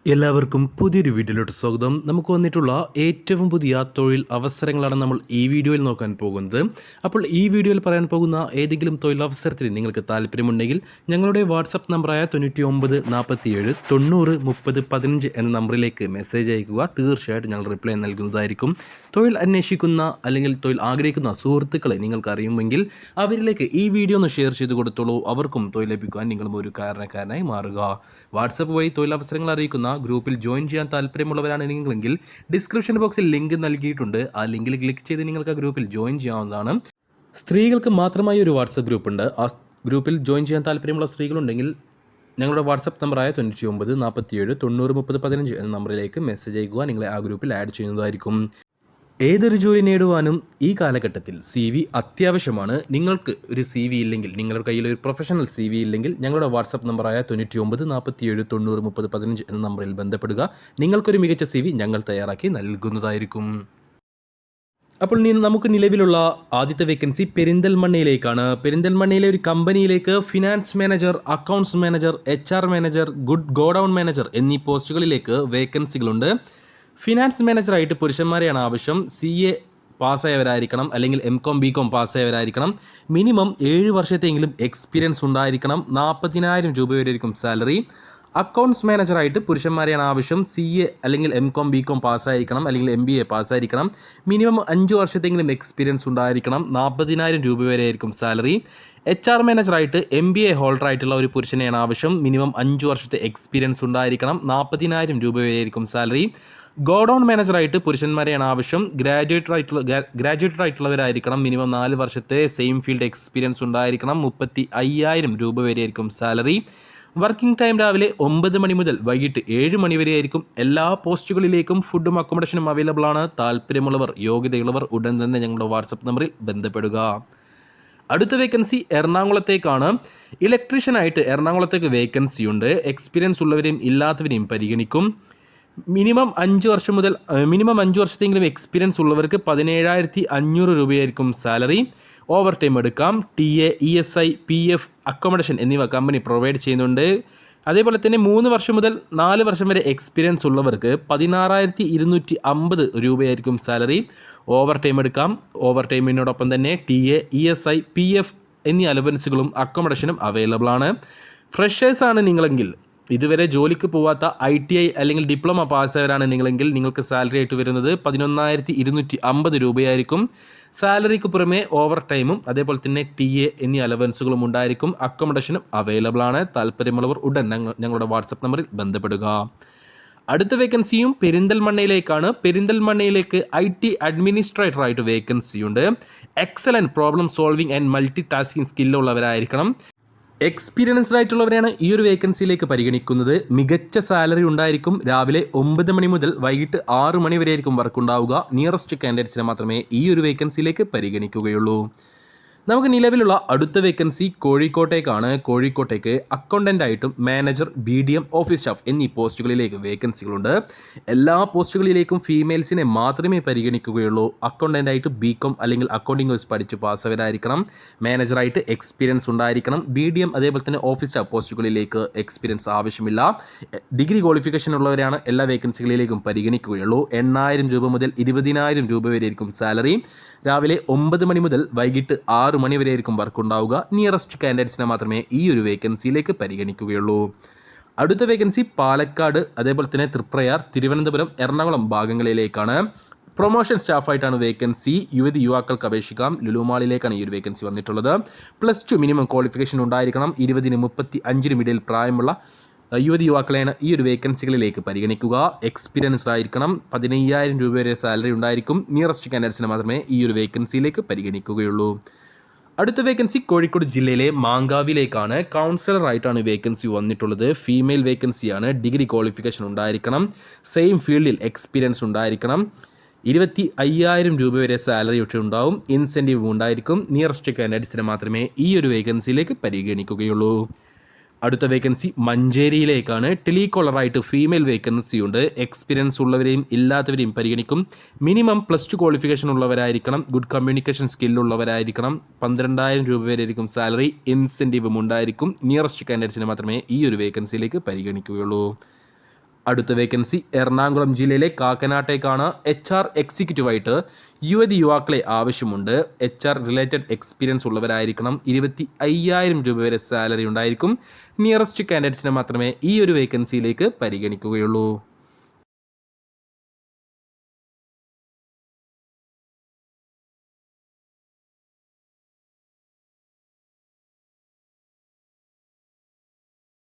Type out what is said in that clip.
എല്ലാവർക്കും പുതിയൊരു വീഡിയോയിലോട്ട് സ്വാഗതം. നമുക്ക് വന്നിട്ടുള്ള ഏറ്റവും പുതിയ തൊഴിൽ അവസരങ്ങളാണ് നമ്മൾ ഈ വീഡിയോയിൽ നോക്കാൻ പോകുന്നത്. അപ്പോൾ ഈ വീഡിയോയിൽ പറയാൻ പോകുന്ന ഏതെങ്കിലും തൊഴിലവസരത്തിൽ നിങ്ങൾക്ക് താല്പര്യമുണ്ടെങ്കിൽ ഞങ്ങളുടെ വാട്സപ്പ് നമ്പറായ 9947903015 എന്ന നമ്പറിലേക്ക് മെസ്സേജ് അയക്കുക. തീർച്ചയായിട്ടും ഞങ്ങൾ റിപ്ലൈ നൽകുന്നതായിരിക്കും. തൊഴിൽ അന്വേഷിക്കുന്ന അല്ലെങ്കിൽ തൊഴിൽ ആഗ്രഹിക്കുന്ന സുഹൃത്തുക്കളെ നിങ്ങൾക്ക് അറിയുമെങ്കിൽ അവരിലേക്ക് ഈ വീഡിയോ ഒന്ന് ഷെയർ ചെയ്ത് കൊടുത്തോളൂ. അവർക്കും തൊഴിൽ ലഭിക്കുവാൻ നിങ്ങളും ഒരു കാരണക്കാരനായി മാറുക. വാട്സപ്പ് വഴി തൊഴിലവസരങ്ങൾ അറിയിക്കുന്ന ഗ്രൂപ്പിൽ ജോയിൻ ചെയ്യാൻ താല്പര്യമുള്ളവരാണ് നിങ്ങളെങ്കിൽ ഡിസ്ക്രിപ്ഷൻ ബോക്സിൽ ലിങ്ക് നൽകിയിട്ടുണ്ട്. ആ ലിങ്കിൽ ക്ലിക്ക് ചെയ്ത് നിങ്ങൾക്ക് ആ ഗ്രൂപ്പിൽ ജോയിൻ ചെയ്യാവുന്നതാണ്. സ്ത്രീകൾക്ക് മാത്രമായി ഒരു വാട്സപ്പ് ഗ്രൂപ്പുണ്ട്. ആ ഗ്രൂപ്പിൽ ജോയിൻ ചെയ്യാൻ താല്പര്യമുള്ള സ്ത്രീകളുണ്ടെങ്കിൽ ഞങ്ങളുടെ വാട്സപ്പ് നമ്പറായ 9947903015 എന്ന നമ്പറിലേക്ക് മെസ്സേജ് അയക്കുക. നിങ്ങളെ ആ ഗ്രൂപ്പിൽ ആഡ് ചെയ്യുന്നതായിരിക്കും. ഏതൊരു ജോലി നേടുവാനും ഈ കാലഘട്ടത്തിൽ CV അത്യാവശ്യമാണ്. നിങ്ങൾക്ക് ഒരു CV ഇല്ലെങ്കിൽ, നിങ്ങളുടെ കയ്യിൽ ഒരു പ്രൊഫഷണൽ CV ഇല്ലെങ്കിൽ ഞങ്ങളുടെ വാട്സപ്പ് നമ്പറായ 9947903015 എന്ന നമ്പറിൽ ബന്ധപ്പെടുക. നിങ്ങൾക്കൊരു മികച്ച CV ഞങ്ങൾ തയ്യാറാക്കി നൽകുന്നതായിരിക്കും. അപ്പോൾ നമുക്ക് നിലവിലുള്ള ആദ്യത്തെ വേക്കൻസി പെരിന്തൽമണ്ണയിലേക്കാണ്. പെരിന്തൽമണ്ണയിലെ ഒരു കമ്പനിയിലേക്ക് finance manager, accounts manager, HR manager, godown manager എന്നീ പോസ്റ്റുകളിലേക്ക് വേക്കൻസികളുണ്ട്. ഫിനാൻസ് മാനേജറായിട്ട് പുരുഷന്മാരെയാണ് ആവശ്യം. CA പാസ്സായവരായിരിക്കണം, അല്ലെങ്കിൽ MCOM BCOM പാസ്സായവരായിരിക്കണം. മിനിമം 7 വർഷത്തെങ്കിലും എക്സ്പീരിയൻസ് ഉണ്ടായിരിക്കണം. 40,000 രൂപ വരെയായിരിക്കും സാലറി. അക്കൗണ്ട്സ് മാനേജറായിട്ട് പുരുഷന്മാരെയാണ് ആവശ്യം. CA അല്ലെങ്കിൽ MCOM BCOM പാസ്സായിരിക്കണം, അല്ലെങ്കിൽ MBA പാസ്സായിരിക്കണം. മിനിമം 5 വർഷത്തെങ്കിലും എക്സ്പീരിയൻസ് ഉണ്ടായിരിക്കണം. 40,000 രൂപ വരെയായിരിക്കും സാലറി. HR മാനേജറായിട്ട് MBA ഹോൾഡർ ആയിട്ടുള്ള ഒരു പുരുഷനെയാണ് ആവശ്യം. മിനിമം 5 വർഷത്തെ എക്സ്പീരിയൻസ് ഉണ്ടായിരിക്കണം. 40,000 രൂപ വരെയായിരിക്കും സാലറി. ഗോഡൗൺ മാനേജറായിട്ട് പുരുഷന്മാരെയാണ് ആവശ്യം. ഗ്രാജുവേറ്റഡ് ആയിട്ടുള്ളവരായിരിക്കണം. മിനിമം 4 വർഷത്തെ സെയിം ഫീൽഡ് എക്സ്പീരിയൻസ് ഉണ്ടായിരിക്കണം. 35,000 രൂപ വരെയായിരിക്കും സാലറി. വർക്കിംഗ് ടൈം രാവിലെ 9 മണി മുതൽ വൈകിട്ട് 7 മണി വരെയായിരിക്കും. എല്ലാ പോസ്റ്റുകളിലേക്കും ഫുഡും അക്കോമഡേഷനും അവൈലബിൾ ആണ്. താല്പര്യമുള്ളവർ, യോഗ്യതയുള്ളവർ ഉടൻ തന്നെ ഞങ്ങളുടെ വാട്സപ്പ് നമ്പറിൽ ബന്ധപ്പെടുക. അടുത്ത വേക്കൻസി എറണാകുളത്തേക്കാണ്. ഇലക്ട്രീഷ്യനായിട്ട് എറണാകുളത്തേക്ക് വേക്കൻസി ഉണ്ട്. എക്സ്പീരിയൻസ് ഉള്ളവരെയും ഇല്ലാത്തവരെയും പരിഗണിക്കും. മിനിമം 5 വർഷത്തെങ്കിലും എക്സ്പീരിയൻസ് ഉള്ളവർക്ക് 17,500 രൂപയായിരിക്കും സാലറി. ഓവർ ടൈം എടുക്കാം. TA, ESI, PF, അക്കോമഡേഷൻ എന്നിവ കമ്പനി പ്രൊവൈഡ് ചെയ്യുന്നുണ്ട്. അതേപോലെ തന്നെ 3 വർഷം മുതൽ 4 വർഷം വരെ എക്സ്പീരിയൻസ് ഉള്ളവർക്ക് 16,250 രൂപയായിരിക്കും സാലറി. ഓവർ ടൈം എടുക്കാം. ഓവർ ടൈമിനോടൊപ്പം തന്നെ TA, ESI, PF എന്നീ അലവൻസുകളും അക്കോമഡേഷനും അവൈലബിൾ ആണ്. ഫ്രഷേഴ്സാണ് നിങ്ങളെങ്കിൽ, ഇതുവരെ ജോലിക്ക് പോവാത്ത ITI അല്ലെങ്കിൽ ഡിപ്ലോമ പാസ്സായവരാണ് നിങ്ങളെങ്കിൽ, നിങ്ങൾക്ക് സാലറി ആയിട്ട് വരുന്നത് 11,250 രൂപയായിരിക്കും. സാലറിക്ക് പുറമെ ഓവർ ടൈമും അതേപോലെ തന്നെ TA എന്നീ അലവൻസുകളും ഉണ്ടായിരിക്കും. അക്കോമഡേഷനും അവൈലബിൾ ആണ്. താല്പര്യമുള്ളവർ ഉടൻ ഞങ്ങളുടെ വാട്സപ്പ് നമ്പറിൽ ബന്ധപ്പെടുക. അടുത്ത വേക്കൻസിയും പെരിന്തൽമണ്ണയിലേക്കാണ്. പെരിന്തൽമണ്ണയിലേക്ക് IT അഡ്മിനിസ്ട്രേറ്ററായിട്ട് വേക്കൻസിയുണ്ട്. Excellent problem solving and multitasking സ്കില്ലുള്ളവരായിരിക്കണം. എക്സ്പീരിയൻസ്ഡ് ആയിട്ടുള്ളവരെയാണ് ഈ ഒരു വേക്കൻസിയിലേക്ക് പരിഗണിക്കുന്നത്. മികച്ച സാലറി ഉണ്ടായിരിക്കും. രാവിലെ 9 മണി മുതൽ വൈകിട്ട് 6 മണി വരെയായിരിക്കും വർക്ക് ഉണ്ടാവുക. നിയറസ്റ്റ് കാൻഡിഡേറ്റ്സിനെ മാത്രമേ ഈ ഒരു വേക്കൻസിയിലേക്ക് പരിഗണിക്കുകയുള്ളൂ. നമുക്ക് നിലവിലുള്ള അടുത്ത വേക്കൻസി കോഴിക്കോട്ടേക്കാണ്. കോഴിക്കോട്ടേക്ക് അക്കൗണ്ടൻ്റ് ആയിട്ടും മാനേജർ, BDM, ഓഫീസ് സ്റ്റാഫ് എന്നീ പോസ്റ്റുകളിലേക്ക് വേക്കൻസികളുണ്ട്. എല്ലാ പോസ്റ്റുകളിലേക്കും ഫീമെയിൽസിനെ മാത്രമേ പരിഗണിക്കുകയുള്ളൂ. അക്കൗണ്ടൻ്റ് ആയിട്ട് BCOM അല്ലെങ്കിൽ അക്കൗണ്ടിംഗ് കോഴ്സ് പഠിച്ച് പാസ്സവരായിരിക്കണം. മാനേജറായിട്ട് എക്സ്പീരിയൻസ് ഉണ്ടായിരിക്കണം. BDM അതേപോലെ തന്നെ ഓഫീസ് സ്റ്റാഫ് പോസ്റ്റുകളിലേക്ക് എക്സ്പീരിയൻസ് ആവശ്യമില്ല. ഡിഗ്രി ക്വാളിഫിക്കേഷൻ ഉള്ളവരാണ് എല്ലാ വേക്കൻസികളിലേക്കും പരിഗണിക്കുകയുള്ളൂ. 8,000 രൂപ മുതൽ 20,000 രൂപ വരെയായിരിക്കും സാലറി. രാവിലെ 9 മണി മുതൽ വൈകിട്ട് 6 മണി വരെയായിരിക്കും വർക്ക് ഉണ്ടാവുക. നിയറസ്റ്റ് കാൻഡിഡേറ്റ്സിനെ മാത്രമേ ഈ ഒരു വേക്കൻസിയിലേക്ക് പരിഗണിക്കുകയുള്ളൂ. അടുത്ത വേക്കൻസി പാലക്കാട്, അതേപോലെ തന്നെ തൃപ്രയാർ, തിരുവനന്തപുരം, എറണാകുളം ഭാഗങ്ങളിലേക്കാണ്. പ്രൊമോഷൻ സ്റ്റാഫായിട്ടാണ് വേക്കൻസി. യുവാക്കൾക്ക് അപേക്ഷിക്കാം. ലുലുമാളിലേക്കാണ് ഈ ഒരു വേക്കൻസി വന്നിട്ടുള്ളത്. +2 മിനിമം ക്വാളിഫിക്കേഷൻ ഉണ്ടായിരിക്കണം. 20-35 ഇടയിൽ പ്രായമുള്ള യുവാക്കളെയാണ് ഈ ഒരു വേക്കൻസികളിലേക്ക് പരിഗണിക്കുക. എക്സ്പീരിയൻസ്ഡ് ആയിരിക്കണം. 15,000 രൂപ വരെ സാലറി ഉണ്ടായിരിക്കും. നിയറസ്റ്റ് കാൻഡിഡേറ്റ്സിനെ മാത്രമേ ഈ ഒരു വേക്കൻസിയിലേക്ക് പരിഗണിക്കുകയുള്ളൂ. അടുത്ത വേക്കൻസി കോഴിക്കോട് ജില്ലയിലെ മാങ്കാവിലേക്കാണ്. കൗൺസിലറായിട്ടാണ് വേക്കൻസി വന്നിട്ടുള്ളത്. ഫീമെയിൽ വേക്കൻസിയാണ്. ഡിഗ്രി ക്വാളിഫിക്കേഷൻ ഉണ്ടായിരിക്കണം. സെയിം ഫീൽഡിൽ എക്സ്പീരിയൻസ് ഉണ്ടായിരിക്കണം. 25,000 രൂപ വരെ സാലറി ഒക്കെ ഉണ്ടാവും. ഇൻസെൻറ്റീവ് ഉണ്ടായിരിക്കും. നിയറസ്റ്റ് കാൻഡിഡേറ്റ്സിനെ മാത്രമേ ഈ ഒരു വേക്കൻസിയിലേക്ക് പരിഗണിക്കുകയുള്ളൂ. അടുത്ത വേക്കൻസി മഞ്ചേരിയിലേക്കാണ്. ടെലികോളറായിട്ട് ഫീമെയിൽ വേക്കൻസി ഉണ്ട്. എക്സ്പീരിയൻസ് ഉള്ളവരെയും ഇല്ലാത്തവരെയും പരിഗണിക്കും. മിനിമം +2 ക്വാളിഫിക്കേഷൻ ഉള്ളവരായിരിക്കണം. ഗുഡ് കമ്മ്യൂണിക്കേഷൻ സ്കില്ലുള്ളവരായിരിക്കണം. 12,000 രൂപ വരെയായിരിക്കും സാലറി. ഇൻസെൻറ്റീവും ഉണ്ടായിരിക്കും. നിയറസ്റ്റ് കാൻഡിഡേറ്റ്സിനെ മാത്രമേ ഈ ഒരു വേക്കൻസിയിലേക്ക് പരിഗണിക്കുകയുള്ളൂ. അടുത്ത വേക്കൻസി എറണാകുളം ജില്ലയിലെ കാക്കനാട്ടേക്കാണ്. HR എക്സിക്യൂട്ടീവായിട്ട് യുവാക്കളെ ആവശ്യമുണ്ട്. HR related experience ഉള്ളവരായിരിക്കണം. 25,000 രൂപ വരെ സാലറി ഉണ്ടായിരിക്കും. നിയറസ്റ്റ് കാൻഡിഡേറ്റ്സിനെ മാത്രമേ ഈ ഒരു വേക്കൻസിയിലേക്ക് പരിഗണിക്കുകയുള്ളൂ.